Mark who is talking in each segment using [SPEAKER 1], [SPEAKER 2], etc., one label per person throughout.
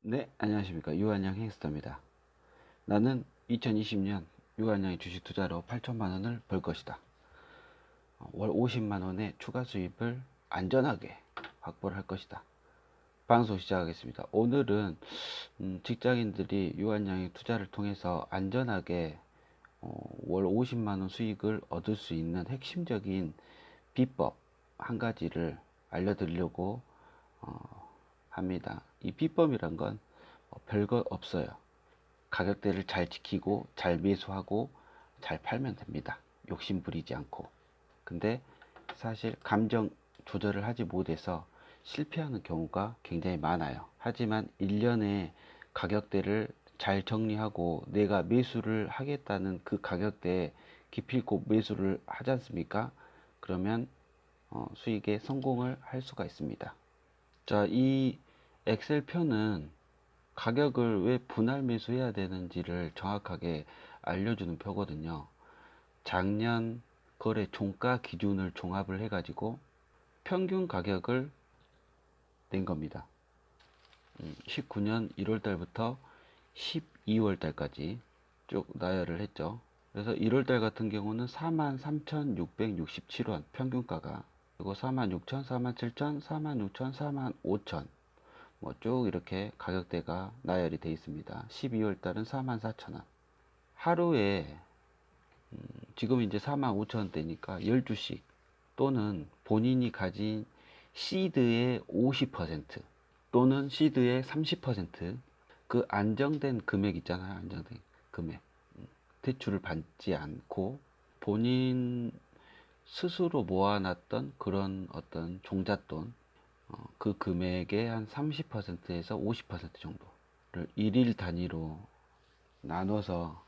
[SPEAKER 1] 네, 안녕하십니까. 유한양 행스터입니다. 나는 2020년 유한양의 주식 투자로 8천만 원을 벌 것이다. 월 50만 원의 추가 수입을 안전하게 확보를 할 것이다. 방송 시작하겠습니다. 오늘은 직장인들이 유한양의 투자를 통해서 안전하게 월 50만 원 수익을 얻을 수 있는 핵심적인 비법 한 가지를 알려드리려고 합니다. 이 비법이란 건 별거 없어요. 가격대를 잘 지키고 잘 매수하고 잘 팔면 됩니다. 욕심 부리지 않고. 근데 사실 감정 조절을 하지 못해서 실패하는 경우가 굉장히 많아요. 하지만 1년에 가격대를 잘 정리하고 내가 매수를 하겠다는 그 가격대에 기필코 매수를 하지 않습니까? 그러면 수익에 성공을 할 수가 있습니다. 자, 이 엑셀 표는 가격을 왜 분할 매수해야 되는지를 정확하게 알려주는 표거든요. 작년 거래 종가 기준을 종합을 해가지고 평균 가격을 낸 겁니다. 19년 1월 달부터 12월 달까지 쭉 나열을 했죠. 그래서 1월 달 같은 경우는 43,667원 평균가가, 그리고 46,000, 47,000, 46,000, 45,000 뭐 쭉 이렇게 가격대가 나열이 되어 있습니다. 12월 달은 44,000원. 하루에 지금 이제 45,000원대니까 12씩 또는 본인이 가진 시드의 50% 또는 시드의 30%그 안정된 금액 있잖아요. 안정된 금액. 대출을 받지 않고 본인 스스로 모아놨던 그런 어떤 종잣돈, 그 금액의 한 30%에서 50% 정도를 일일 단위로 나눠서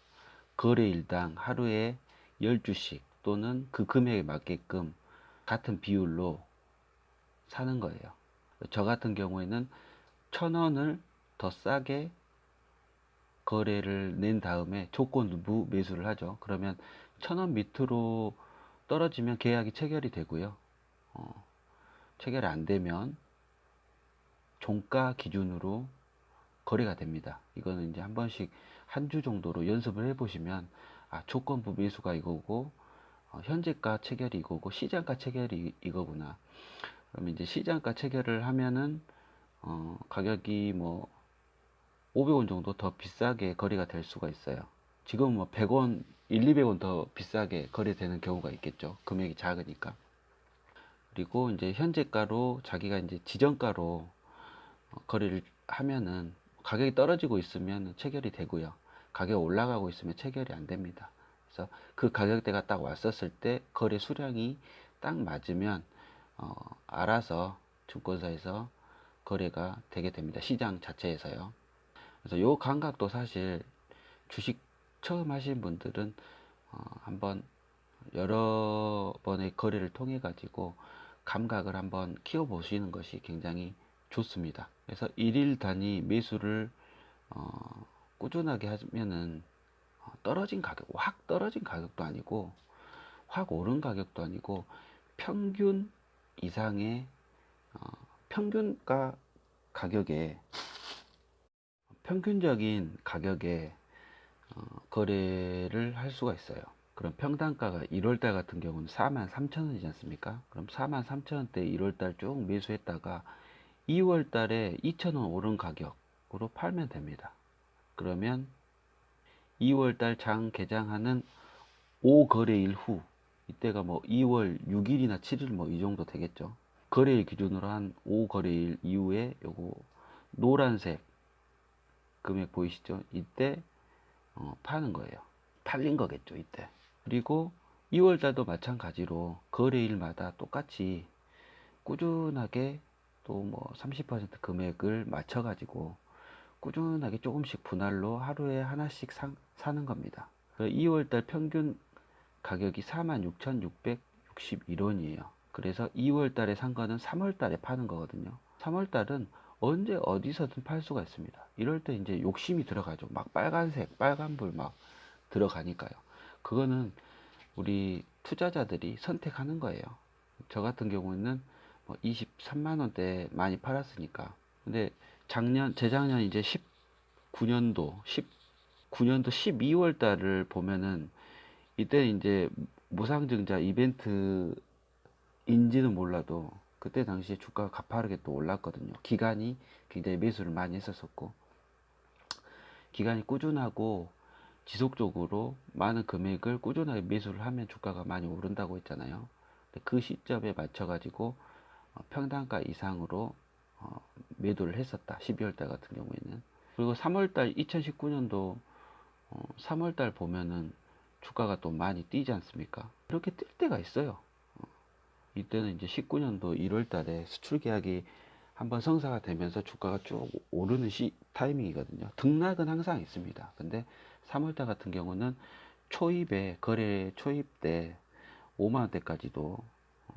[SPEAKER 1] 거래일당 하루에 12씩 또는 그 금액에 맞게끔 같은 비율로 사는 거예요. 저 같은 경우에는 1,000원을 더 싸게 거래를 낸 다음에 조건부 매수를 하죠. 그러면 1,000원 밑으로 떨어지면 계약이 체결이 되고요. 체결이 안 되면 종가 기준으로 거래가 됩니다. 이거는 이제 한 번씩 한 주 정도로 연습을 해보시면, 아, 조건부 매수가 이거고, 현재가 체결이 이거고, 시장가 체결이 이거구나. 그러면 이제 시장가 체결을 하면은, 가격이 뭐, 500원 정도 더 비싸게 거래가 될 수가 있어요. 지금 뭐 100원, 1, 200원 더 비싸게 거래되는 경우가 있겠죠. 금액이 작으니까. 그리고 이제 현재가로 자기가 이제 지정가로 거래를 하면은 가격이 떨어지고 있으면 체결이 되고요. 가격이 올라가고 있으면 체결이 안 됩니다. 그래서 그 가격대가 딱 왔었을 때 거래 수량이 딱 맞으면 알아서 증권사에서 거래가 되게 됩니다. 시장 자체에서요. 그래서 요 감각도 사실 주식 처음 하신 분들은 한번 여러 번의 거래를 통해 가지고 감각을 한번 키워 보시는 것이 굉장히 좋습니다. 그래서 일일 단위 매수를 꾸준하게 하면은 떨어진 가격, 확 떨어진 가격도 아니고 확 오른 가격도 아니고 평균 이상의 평균가 가격에, 평균적인 가격에 거래를 할 수가 있어요. 그럼 평단가가 1월달 같은 경우는 43,000원이지 않습니까? 그럼 43,000원대 1월달 쭉 매수했다가 2월달에 2,000원 오른 가격으로 팔면 됩니다. 그러면 2월달 장 개장하는 5거래일 후, 이때가 뭐 2월 6일이나 7일 뭐 이 정도 되겠죠. 거래일 기준으로 한 5거래일 이후에 요거 노란색 금액 보이시죠? 이때 파는 거예요. 팔린 거겠죠, 이때. 그리고 2월 달도 마찬가지로 거래일마다 똑같이 꾸준하게 또 뭐 30% 금액을 맞춰 가지고 꾸준하게 조금씩 분할로 하루에 하나씩 사는 겁니다. 2월 달 평균 가격이 46,661원이에요. 그래서 2월 달에 산 거는 3월 달에 파는 거거든요. 3월 달은 언제 어디서든 팔 수가 있습니다. 이럴 때 이제 욕심이 들어가죠. 막 빨간색, 빨간불 막 들어가니까요. 그거는 우리 투자자들이 선택하는 거예요. 저 같은 경우는 뭐 23만 원대 많이 팔았으니까. 근데 재작년 이제 19년도 12월 달을 보면은 이때 이제 무상증자 이벤트인지는 몰라도 그때 당시에 주가가 가파르게 또 올랐거든요. 기간이 굉장히 매수를 많이 했었었고, 기간이 꾸준하고 지속적으로 많은 금액을 꾸준하게 매수를 하면 주가가 많이 오른다고 했잖아요. 그 시점에 맞춰 가지고 평단가 이상으로 매도를 했었다. 12월달 같은 경우에는. 그리고 3월달 2019년도 3월달 보면은 주가가 또 많이 뛰지 않습니까? 이렇게 뛸 때가 있어요. 이때는 이제 19년도 1월달에 수출 계약이 한번 성사가 되면서 주가가 쭉 오르는 타이밍이거든요. 등락은 항상 있습니다. 근데 3월달 같은 경우는 초입에 거래 초입 때 5만원대까지도,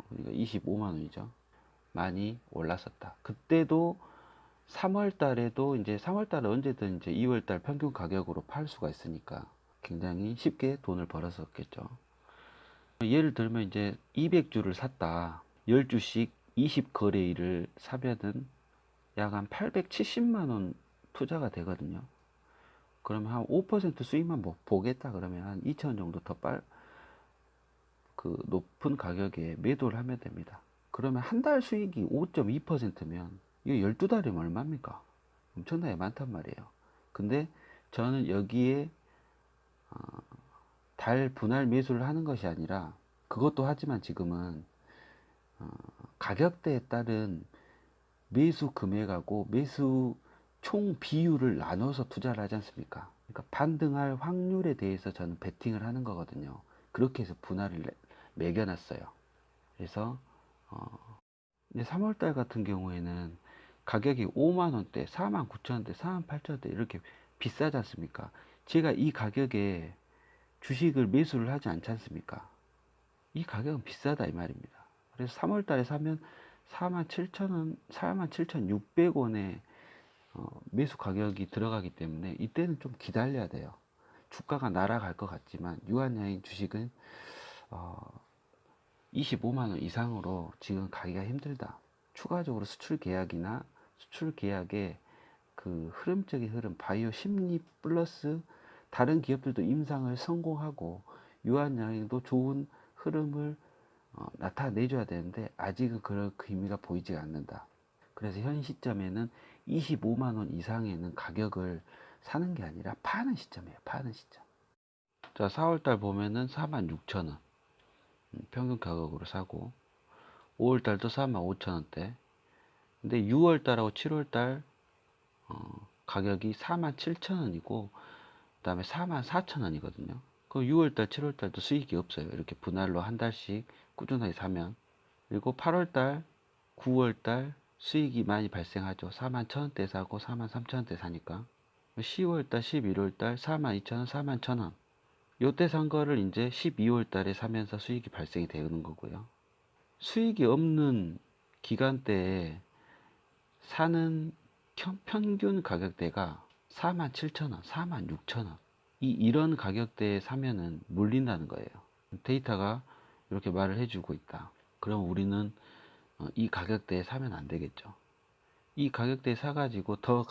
[SPEAKER 1] 그러니까 25만원이죠. 많이 올랐었다. 그때도 3월달에도 이제 3월달에 언제든 이제 2월달 평균 가격으로 팔 수가 있으니까 굉장히 쉽게 돈을 벌었었겠죠. 예를 들면 이제 200주를 샀다. 10주씩 20거래일을 사면은 약 한 870만원 투자가 되거든요. 그러면 한 5% 수익만 보겠다 그러면 한 2,000원 정도 더 높은 가격에 매도를 하면 됩니다. 그러면 한 달 수익이 5.2%면 이거 12달이면 얼마입니까? 엄청나게 많단 말이에요. 근데 저는 여기에 달 분할 매수를 하는 것이 아니라, 그것도 하지만 지금은 가격대에 따른 매수 금액하고 매수 총 비율을 나눠서 투자를 하지 않습니까? 그러니까 반등할 확률에 대해서 저는 베팅을 하는 거거든요. 그렇게 해서 분할을 매겨놨어요. 그래서 이제 3월달 같은 경우에는 가격이 5만원대, 49,000원대, 48,000원대 이렇게 비싸지 않습니까? 제가 이 가격에 주식을 매수를 하지 않지 않습니까? 이 가격은 비싸다 이 말입니다. 그래서 3월달에 사면 47,000원, 47,600원에 매수 가격이 들어가기 때문에 이때는 좀 기다려야 돼요. 주가가 날아갈 것 같지만 유한양인 주식은 25만원 이상으로 지금 가기가 힘들다. 추가적으로 수출 계약이나 수출 계약의 그 흐름적인 흐름, 바이오 심리 플러스 다른 기업들도 임상을 성공하고 유한양행도 좋은 흐름을 나타내줘야 되는데 아직은 그럴 의미가 보이지 않는다. 그래서 현 시점에는 25만원 이상에는 가격을 사는 게 아니라 파는 시점이에요. 파는 시점. 자, 4월달 보면은 46,000원 평균 가격으로 사고, 5월달도 45,000원대. 근데 6월달하고 7월달 가격이 47,000원이고 그 다음에 44,000원이거든요. 그 6월달 7월달도 수익이 없어요. 이렇게 분할로 한 달씩 꾸준하게 사면. 그리고 8월달 9월달 수익이 많이 발생하죠. 41,000원대 사고 43,000원대 사니까. 10월달 11월달 42,000원 41,000원 요때 산 거를 이제 12월달에 사면서 수익이 발생이 되는 거고요. 수익이 없는 기간대에 사는 평균 가격대가 47,000원, 46,000원. 이런 가격대에 사면은 물린다는 거예요. 데이터가 이렇게 말을 해주고 있다. 그럼 우리는 이 가격대에 사면 안 되겠죠. 이 가격대에 사가지고 더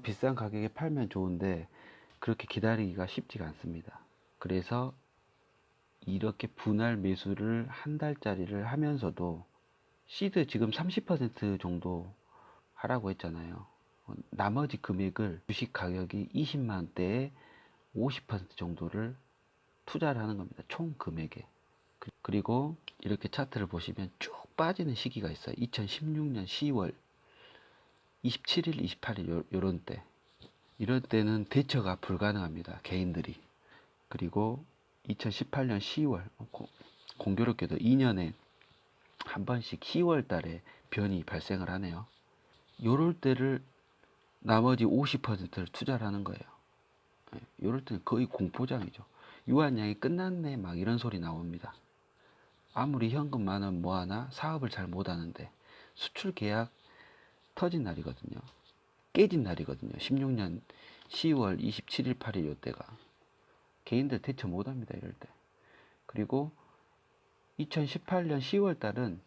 [SPEAKER 1] 비싼 가격에 팔면 좋은데 그렇게 기다리기가 쉽지가 않습니다. 그래서 이렇게 분할 매수를 한 달짜리를 하면서도 시드 지금 30% 정도 하라고 했잖아요. 나머지 금액을 주식 가격이 20만원대에 50% 정도를 투자를 하는 겁니다. 총 금액에. 그리고 이렇게 차트를 보시면 쭉 빠지는 시기가 있어요. 2016년 10월 27일, 28일 요런 때. 이런 때는 대처가 불가능합니다. 개인들이. 그리고 2018년 10월 공교롭게도 2년에 한 번씩 10월 달에 변이 발생을 하네요. 요럴 때를 나머지 50%를 투자를 하는 거예요. 요럴 때는 거의 공포장이죠. 유한양이 끝났네 막 이런 소리 나옵니다. 아무리 현금 많으면 뭐하나 사업을 잘 못하는데 수출 계약 터진 날이거든요. 깨진 날이거든요. 16년 10월 27일 8일 요때가 개인들 대처 못합니다. 이럴 때. 그리고 2018년 10월 달은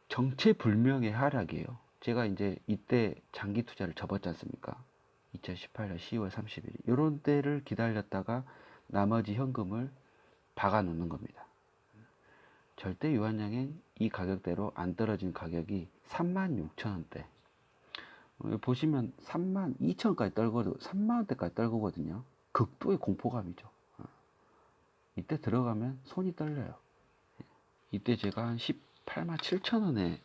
[SPEAKER 1] 정체불명의 하락이에요. 제가 이제 이때 장기 투자를 접었지 않습니까? 2018년 10월 30일. 이런 때를 기다렸다가 나머지 현금을 박아 놓는 겁니다. 절대 유한양행 이 가격대로 안 떨어진 가격이 36,000원대. 보시면 32,000원까지 떨고 3만원대까지 떨고거든요. 극도의 공포감이죠. 이때 들어가면 손이 떨려요. 이때 제가 한 18만 7천원에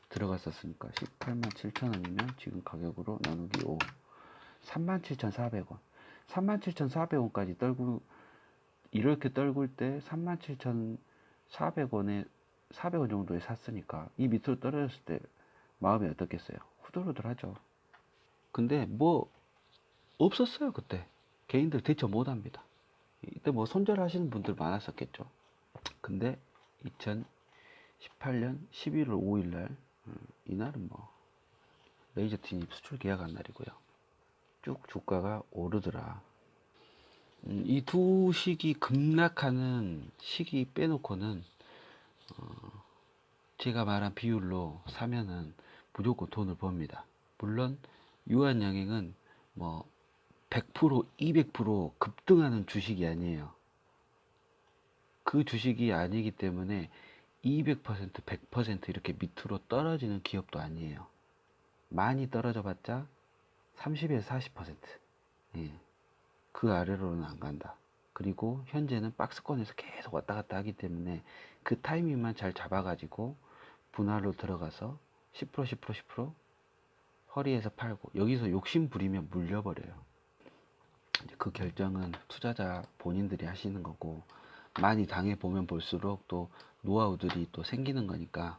[SPEAKER 1] 들어갔었으니까 18만 7천원이면 지금 가격으로 나누기 5 37,400원 37,400원까지 떨고 이렇게 떨굴 때 37,400원에 400원 정도에 샀으니까 이 밑으로 떨어졌을 때 마음이 어떻겠어요? 후들후들하죠. 근데 뭐 없었어요. 그때 개인들 대처 못합니다. 이때 뭐 손절하시는 분들 많았었겠죠. 근데 2018년 11월 5일날 이날은 뭐 레이저 티닙 수출 계약한 날이고요. 쭉 주가가 오르더라. 이 두 시기 급락하는 시기 빼놓고는 제가 말한 비율로 사면은 무조건 돈을 법니다. 물론 유한양행은 뭐 100%, 200% 급등하는 주식이 아니에요. 그 주식이 아니기 때문에 200%, 100% 이렇게 밑으로 떨어지는 기업도 아니에요. 많이 떨어져 봤자 30에서 40%. 예. 그 아래로는 안 간다. 그리고 현재는 박스권에서 계속 왔다 갔다 하기 때문에 그 타이밍만 잘 잡아가지고 분할로 들어가서 10%, 10%, 10% 허리에서 팔고 여기서 욕심 부리면 물려버려요. 그 결정은 투자자 본인들이 하시는 거고 많이 당해보면 볼수록 또 노하우들이 또 생기는 거니까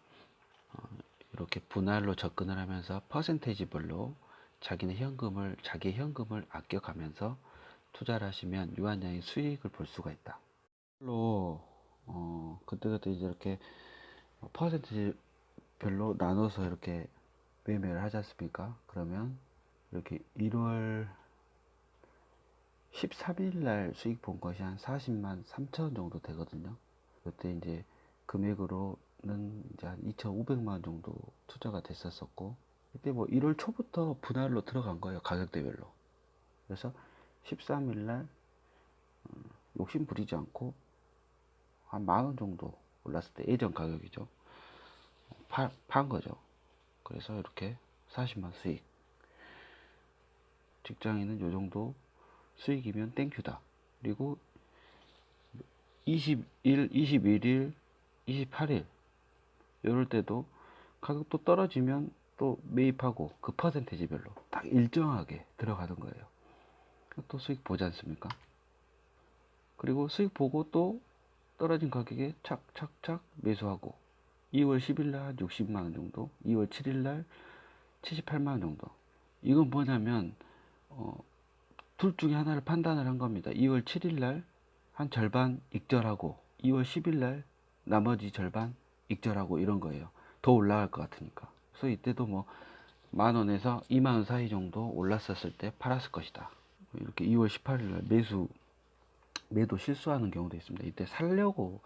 [SPEAKER 1] 이렇게 분할로 접근을 하면서 퍼센테이지별로 자기의 현금을 아껴가면서 투자를 하시면 유한양의 수익을 볼 수가 있다. 그때그때 이제 이렇게 퍼센테이지 별로 나눠서 이렇게 매매를 하지 않습니까? 그러면 이렇게 1월 13일 날 수익 본 것이 한 40만 3천 정도 되거든요. 그때 이제 금액으로는 이제 한 2,500만 원 정도 투자가 됐었고, 그때 뭐 1월 초부터 분할로 들어간 거예요. 가격대별로. 그래서 13일 날 욕심 부리지 않고 한 만 원 정도 올랐을 때 예전 가격이죠. 판 거죠. 그래서 이렇게 40만 수익. 직장인은 요 정도 수익이면 땡큐다. 그리고 20일, 21일, 28일 이럴 때도 가격도 떨어지면 또 매입하고 그 퍼센테이지별로 딱 일정하게 들어가는 거예요. 또 수익 보지 않습니까? 그리고 수익 보고 또 떨어진 가격에 착착착 매수하고 2월 10일 날 60만 원 정도, 2월 7일 날 78만 원 정도. 이건 뭐냐면 둘 중에 하나를 판단을 한 겁니다. 2월 7일 날 한 절반 익절하고 2월 10일 날 나머지 절반 익절하고 이런 거예요. 더 올라갈 것 같으니까. 그래서 이때도 뭐 만원에서 2만원 사이 정도 올랐었을 때 팔았을 것이다. 이렇게 2월 18일 날 매도 실수하는 경우도 있습니다. 이때 살려고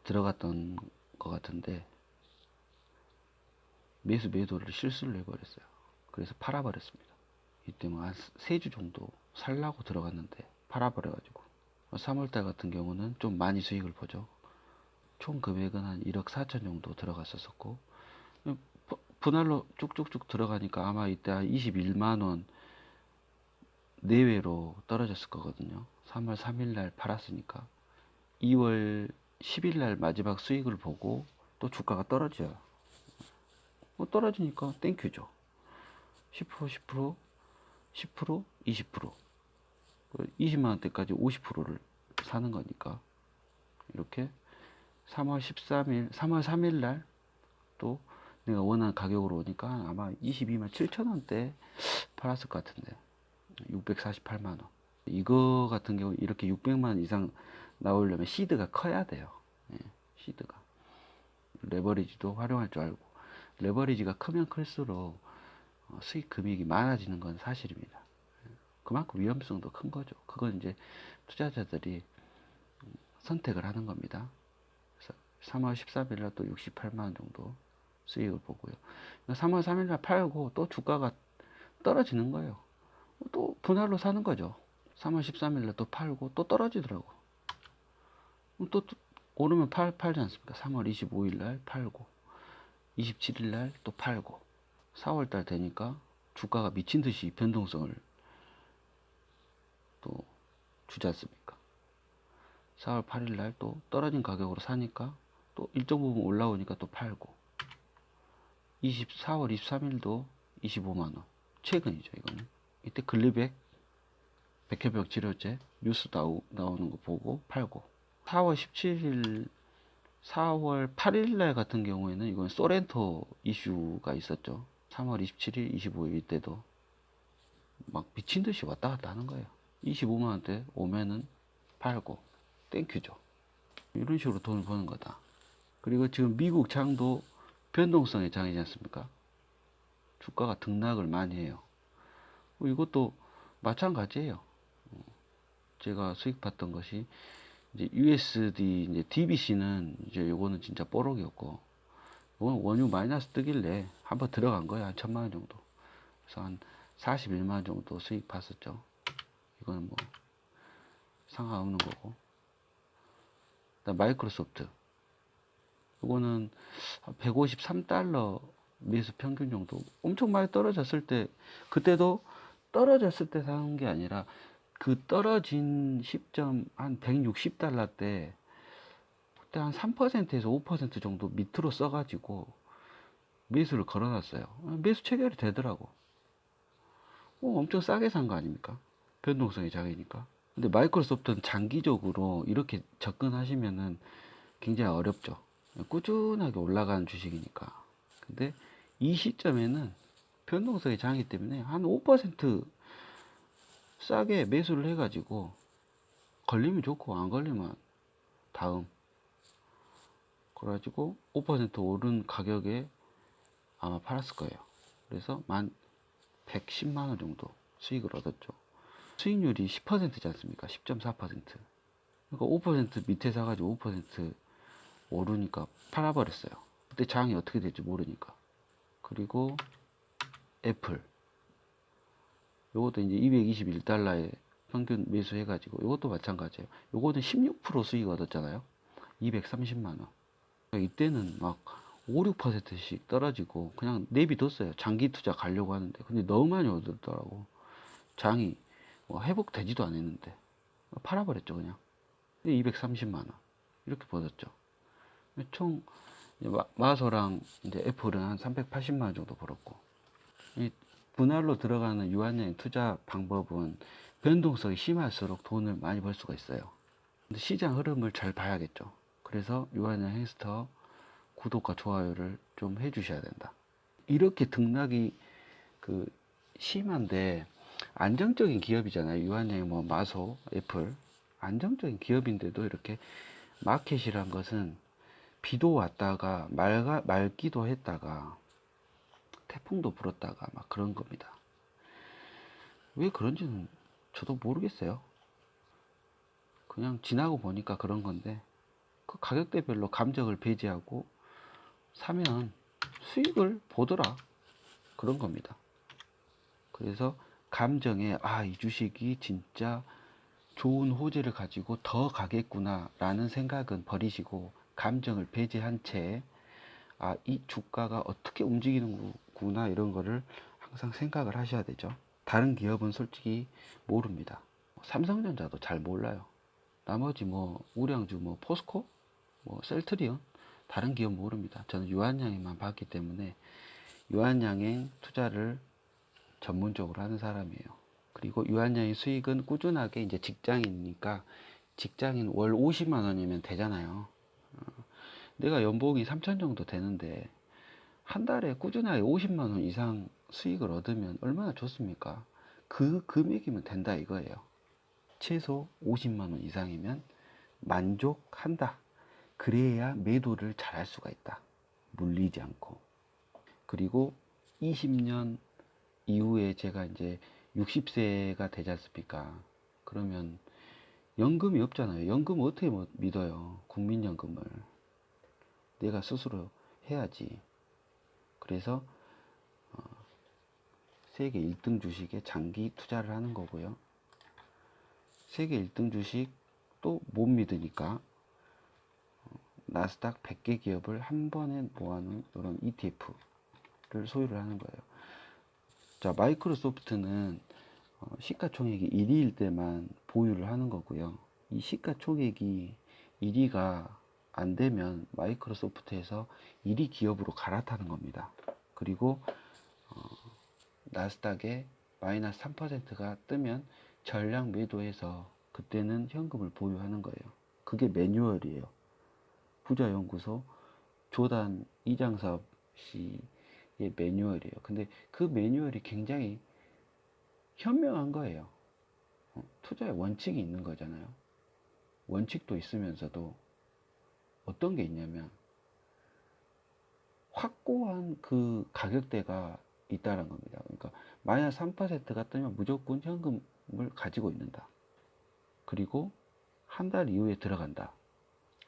[SPEAKER 1] 들어갔던 것 같은데 매도를 실수를 해버렸어요. 그래서 팔아버렸습니다. 이때 뭐 한 3주 정도 살라고 들어갔는데 팔아버려가지고 3월달 같은 경우는 좀 많이 수익을 보죠. 총 금액은 한 1억 4천 정도 들어갔었고 분할로 쭉쭉쭉 들어가니까 아마 이때 한 21만원 내외로 떨어졌을 거거든요. 3월 3일 날 팔았으니까 2월 10일 날 마지막 수익을 보고 또 주가가 떨어져요. 뭐 떨어지니까 땡큐죠. 10%, 10%, 10%, 20%, 20만원대까지 50%를 사는 거니까 이렇게 3월 13일, 3월 3일 날 또 내가 원하는 가격으로 오니까 아마 22만 7천원대 팔았을 것 같은데 648만원. 이거 같은 경우 이렇게 600만원 이상 나오려면 시드가 커야 돼요. 예, 시드가 레버리지도 활용할 줄 알고 레버리지가 크면 클수록 수익 금액이 많아지는 건 사실입니다. 그만큼 위험성도 큰 거죠. 그건 이제 투자자들이 선택을 하는 겁니다. 그래서 3월 13일 날 또 68만원 정도 수익을 보고요. 3월 3일날 팔고 또 주가가 떨어지는 거예요. 또 분할로 사는 거죠. 3월 13일날 또 팔고 또 떨어지더라고. 또 오르면 팔지 않습니까? 3월 25일날 팔고 27일날 또 팔고 4월달 되니까 주가가 미친 듯이 변동성을 또 주지 않습니까? 4월 8일날 또 떨어진 가격으로 사니까 또 일정 부분 올라오니까 또 팔고 4월 23일도 25만원 최근이죠. 이거는 이때 글리백 백혈병 치료제 뉴스 나오는 거 보고 팔고 4월 17일 4월 8일날 같은 경우에는 이건 소렌토 이슈가 있었죠. 3월 27일 25일 이때도 막 미친듯이 왔다 갔다 하는 거예요. 25만원대 오면은 팔고 땡큐죠. 이런 식으로 돈을 버는 거다. 그리고 지금 미국 장도 변동성의 장이지 않습니까? 주가가 등락을 많이 해요. 이것도 마찬가지예요. 제가 수익 봤던 것이 이제 USD 이제 DBC는 이제 요거는 진짜 뽀록이었고, 이건 원유 마이너스 뜨길래 한번 들어간 거예요. 한 1000만 원 정도. 그래서 한 41만 원 정도 수익 봤었죠. 이거는 뭐 상관없는 거고. 그다음 마이크로소프트. 이거는 153달러 매수 평균 정도. 엄청 많이 떨어졌을 때, 그때도 떨어졌을 때 사는 게 아니라 그 떨어진 시점 한 160달러 때 그때 한 3%에서 5% 정도 밑으로 써가지고 매수를 걸어놨어요. 매수 체결이 되더라고. 엄청 싸게 산 거 아닙니까? 변동성이 작으니까. 근데 마이크로소프트는 장기적으로 이렇게 접근하시면은 굉장히 어렵죠. 꾸준하게 올라가는 주식이니까. 근데 이 시점에는 변동성이 장이기 때문에 한 5% 싸게 매수를 해가지고 걸리면 좋고 안 걸리면 다음. 그래가지고 5% 오른 가격에 아마 팔았을 거예요. 그래서 110만 원 정도 수익을 얻었죠. 수익률이 10%지 않습니까? 10.4%. 그러니까 5% 밑에 사가지고 5% 오르니까 팔아버렸어요. 그때 장이 어떻게 될지 모르니까. 그리고 애플. 요것도 이제 221달러에 평균 매수해가지고 요것도 마찬가지예요. 요거는 16% 수익 얻었잖아요. 230만 원. 이때는 막 5, 6%씩 떨어지고 그냥 내비뒀어요. 장기 투자 가려고 하는데. 근데 너무 많이 얻었더라고. 장이 뭐 회복되지도 않았는데. 팔아버렸죠, 그냥. 230만 원. 이렇게 벌었죠. 총 마소랑 이제 애플은 한 380만 원 정도 벌었고. 이 분할로 들어가는 유한형 투자 방법은 변동성이 심할수록 돈을 많이 벌 수가 있어요. 근데 시장 흐름을 잘 봐야겠죠. 그래서 유한형 햄스터 구독과 좋아요를 좀 해주셔야 된다. 이렇게 등락이 그 심한데 안정적인 기업이잖아요. 유한양이 뭐 마소, 애플 안정적인 기업인데도 이렇게 마켓이란 것은 비도 왔다가 맑기도 했다가 태풍도 불었다가 막 그런 겁니다. 왜 그런지는 저도 모르겠어요. 그냥 지나고 보니까 그런 건데 그 가격대별로 감정을 배제하고 사면 수익을 보더라 그런 겁니다. 그래서 감정에 이 주식이 진짜 좋은 호재를 가지고 더 가겠구나 라는 생각은 버리시고 감정을 배제한 채 이 주가가 어떻게 움직이는구나 이런 거를 항상 생각을 하셔야 되죠. 다른 기업은 솔직히 모릅니다. 삼성전자도 잘 몰라요. 나머지 뭐 우량주 뭐 포스코 뭐 셀트리온 다른 기업 모릅니다. 저는 유한양행만 봤기 때문에 유한양행 투자를 전문적으로 하는 사람이에요. 그리고 유한양행 수익은 꾸준하게 이제 직장인이니까 직장인 월 50만 원이면 되잖아요. 내가 연봉이 3천 정도 되는데 한 달에 꾸준하게 50만 원 이상 수익을 얻으면 얼마나 좋습니까? 그 금액이면 된다 이거예요. 최소 50만 원 이상이면 만족한다. 그래야 매도를 잘 할 수가 있다. 물리지 않고. 그리고 20년 이후에 제가 이제 60세가 되지 않습니까? 그러면 연금이 없잖아요. 연금 어떻게 믿어요? 국민연금을. 내가 스스로 해야지. 그래서 세계 1등 주식에 장기 투자를 하는 거고요. 세계 1등 주식도 못 믿으니까 나스닥 100개 기업을 한 번에 모아놓은 이런 ETF를 소유를 하는 거예요. 자, 마이크로소프트는 시가총액이 1위일 때만 보유를 하는 거고요. 이 시가총액이 1위가 안 되면 마이크로소프트에서 1위 기업으로 갈아타는 겁니다. 그리고 나스닥에 마이너스 3%가 뜨면 전량 매도해서 그때는 현금을 보유하는 거예요. 그게 매뉴얼이에요. 부자연구소 조단 이장섭 씨의 매뉴얼이에요. 근데 그 매뉴얼이 굉장히 현명한 거예요. 투자의 원칙이 있는 거잖아요. 원칙도 있으면서도 어떤 게 있냐면 확고한 그 가격대가 있다는 겁니다. 그러니까 마이너스 3%가 뜨면 무조건 현금을 가지고 있는다. 그리고 한 달 이후에 들어간다.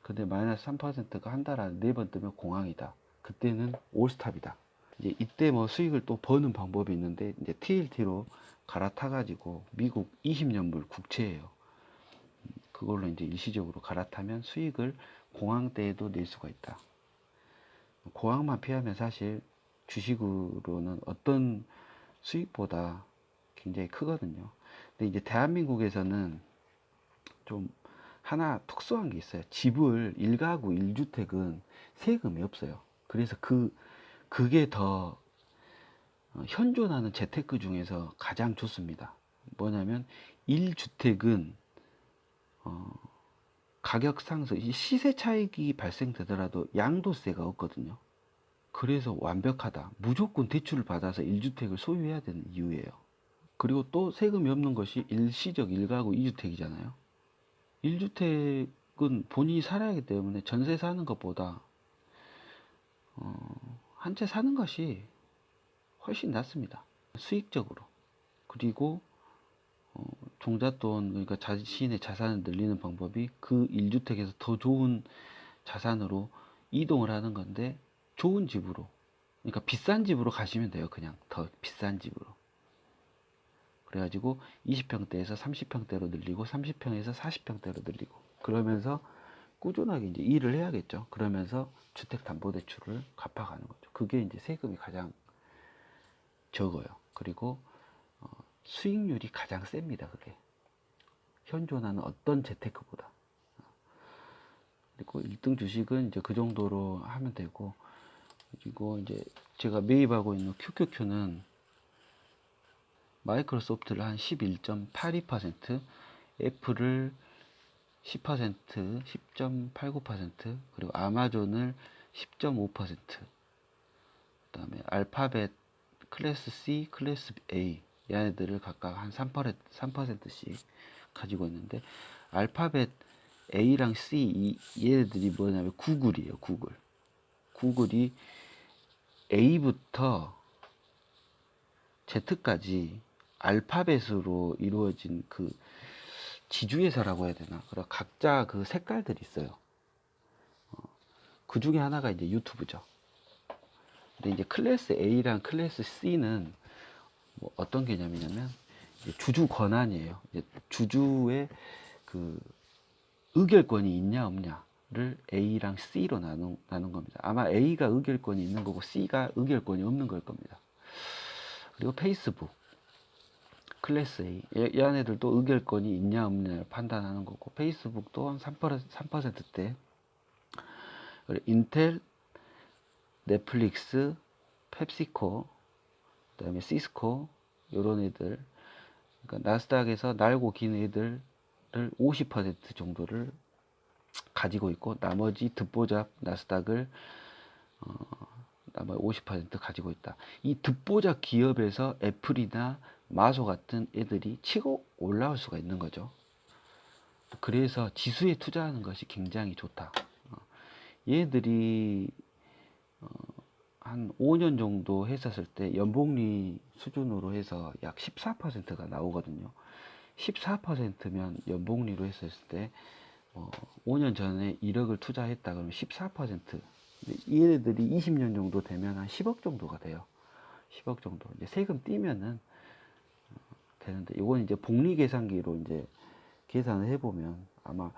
[SPEAKER 1] 근데 마이너스 3%가 한 달 안에 4번 뜨면 공황이다. 그때는 올스탑이다. 이제 이때 뭐 수익을 또 버는 방법이 있는데 이제 TLT로 갈아타 가지고 미국 20년물 국채예요. 그걸로 이제 일시적으로 갈아타면 수익을 공황 때에도 낼 수가 있다. 공황만 피하면 사실 주식으로는 어떤 수익보다 굉장히 크거든요. 근데 이제 대한민국에서는 좀 하나 특수한 게 있어요. 집을 1가구 1주택은 세금이 없어요. 그래서 그게 더 현존하는 재테크 중에서 가장 좋습니다. 뭐냐면 1주택은 가격 상승, 시세 차익이 발생되더라도 양도세가 없거든요. 그래서 완벽하다. 무조건 대출을 받아서 1주택을 소유해야 되는 이유예요. 그리고 또 세금이 없는 것이 일시적 1가구 2주택이잖아요. 1주택은 본인이 살아야 하기 때문에 전세 사는 것보다 한 채 사는 것이 훨씬 낫습니다. 수익적으로. 그리고 종잣돈, 그러니까 자신의 자산을 늘리는 방법이 그 1주택에서 더 좋은 자산으로 이동을 하는 건데, 좋은 집으로, 그러니까 비싼 집으로 가시면 돼요. 그냥 더 비싼 집으로. 그래가지고 20평대에서 30평대로 늘리고 30평에서 40평대로 늘리고, 그러면서 꾸준하게 이제 일을 해야겠죠. 그러면서 주택담보대출을 갚아가는 거죠. 그게 이제 세금이 가장 적어요. 그리고 수익률이 가장 셉니다. 그게 현존하는 어떤 재테크보다. 그리고 1등 주식은 이제 그 정도로 하면 되고, 그리고 이제 제가 매입하고 있는 QQQ는 마이크로소프트를 한 11.82%, 애플을 10%, 10.89%, 그리고 아마존을 10.5%, 그 다음에 알파벳 클래스 C, 클래스 A 얘네들을 각각 한 3%씩 가지고 있는데, 알파벳 A랑 C 얘네들이 뭐냐면 구글이에요. 구글이 A부터 Z까지 알파벳으로 이루어진 그 지주회사라고 해야 되나? 그리고 각자 그 색깔들이 있어요. 그 중에 하나가 이제 유튜브죠. 근데 이제 클래스 A랑 클래스 C는 뭐 어떤 개념이냐면 주주 권한이에요. 이제 주주의 그 의결권이 있냐 없냐를 A랑 C로 나눈 겁니다. 아마 A가 의결권이 있는 거고 C가 의결권이 없는 걸 겁니다. 그리고 페이스북 클래스 A 이 안에들도 의결권이 있냐 없냐를 판단하는 거고, 페이스북 또한 3%대, 인텔, 넷플릭스, 펩시코, 그 다음에 시스코, 요런 애들, 그러니까 나스닥에서 날고 긴 애들을 50% 정도를 가지고 있고, 나머지 듣보잡 나스닥을 나머지 50% 가지고 있다. 이 듣보잡 기업에서 애플이나 마소 같은 애들이 치고 올라올 수가 있는 거죠. 그래서 지수에 투자하는 것이 굉장히 좋다. 얘들이 한 5년 정도 했었을 때 연복리 수준으로 해서 약 14%가 나오거든요. 14%면 연복리로 했었을 때 5년 전에 1억을 투자했다 그러면 14% 얘네들이 20년 정도 되면 한 10억 정도가 돼요. 10억 정도. 이제 세금 떼면은 되는데, 이건 이제 복리 계산기로 이제 계산을 해보면 아마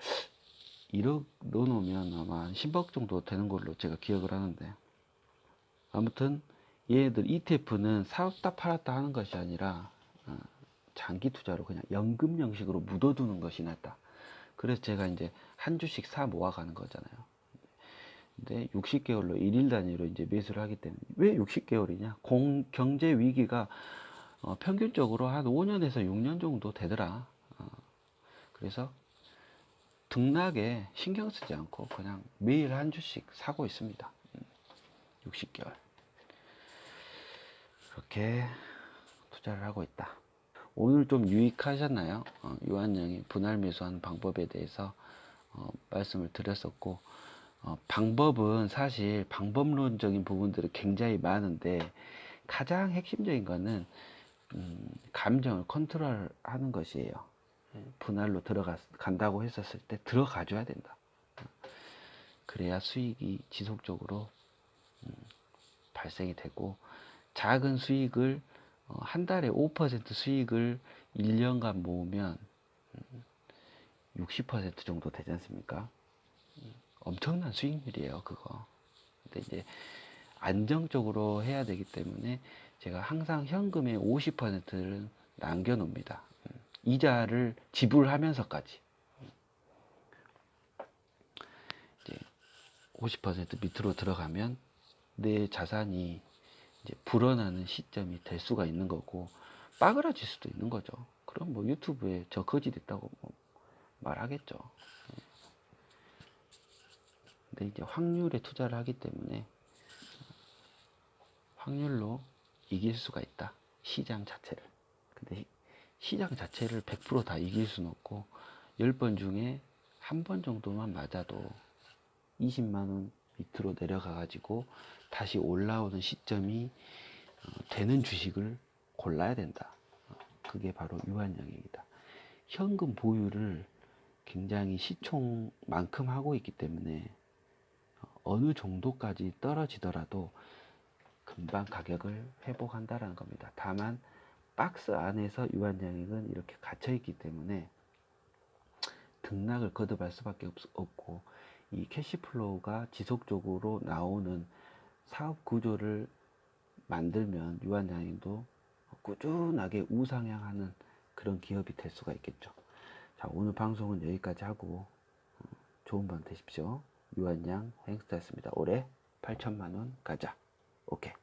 [SPEAKER 1] 1억 넣어놓으면 아마 한 10억 정도 되는 걸로 제가 기억을 하는데, 아무튼 얘네들 ETF는 사왔다 팔았다 하는 것이 아니라 장기 투자로 그냥 연금 형식으로 묻어두는 것이 낫다. 그래서 제가 이제 한 주씩 사 모아가는 거잖아요. 근데 60개월로 1일 단위로 이제 매수를 하기 때문에, 왜 60개월이냐? 경제 위기가 평균적으로 한 5년에서 6년 정도 되더라. 그래서 등락에 신경 쓰지 않고 그냥 매일 한 주씩 사고 있습니다. 60개월. 그렇게 투자를 하고 있다. 오늘 좀 유익하셨나요? 유한양이 분할 매수하는 방법에 대해서 말씀을 드렸었고, 방법은 사실 방법론적인 부분들이 굉장히 많은데, 가장 핵심적인 거는 감정을 컨트롤하는 것이에요. 분할로 들어간다고 했었을 때 들어가줘야 된다. 그래야 수익이 지속적으로 발생이 되고, 작은 수익을 한 달에 5% 수익을 1년간 모으면 60% 정도 되지 않습니까? 엄청난 수익률이에요, 그거. 근데 이제 안정적으로 해야 되기 때문에 제가 항상 현금의 50%를 남겨 놓습니다. 이자를 지불하면서까지. 이제 50% 밑으로 들어가면 내 자산이 이제 불어나는 시점이 될 수가 있는 거고, 빠그라질 수도 있는 거죠. 그럼 뭐 유튜브에 저 거짓 있다고 뭐 말하겠죠. 근데 이제 확률에 투자를 하기 때문에 확률로 이길 수가 있다. 시장 자체를. 근데 시장 자체를 100% 다 이길 수는 없고, 10번 중에 한 번 정도만 맞아도 20만원 밑으로 내려가 가지고 다시 올라오는 시점이 되는 주식을 골라야 된다. 그게 바로 유한양입니다. 현금 보유를 굉장히 시총만큼 하고 있기 때문에 어느 정도까지 떨어지더라도 금방 가격을 회복한다라는 겁니다. 다만 박스 안에서 유한양액은 이렇게 갇혀 있기 때문에 등락을 거듭할 수밖에 없고, 이 캐시플로우가 지속적으로 나오는 사업 구조를 만들면 유한양액도 꾸준하게 우상향하는 그런 기업이 될 수가 있겠죠. 자, 오늘 방송은 여기까지 하고 좋은 밤 되십시오. 유한양 횡스타였습니다. 올해 8천만원 가자. 오케이.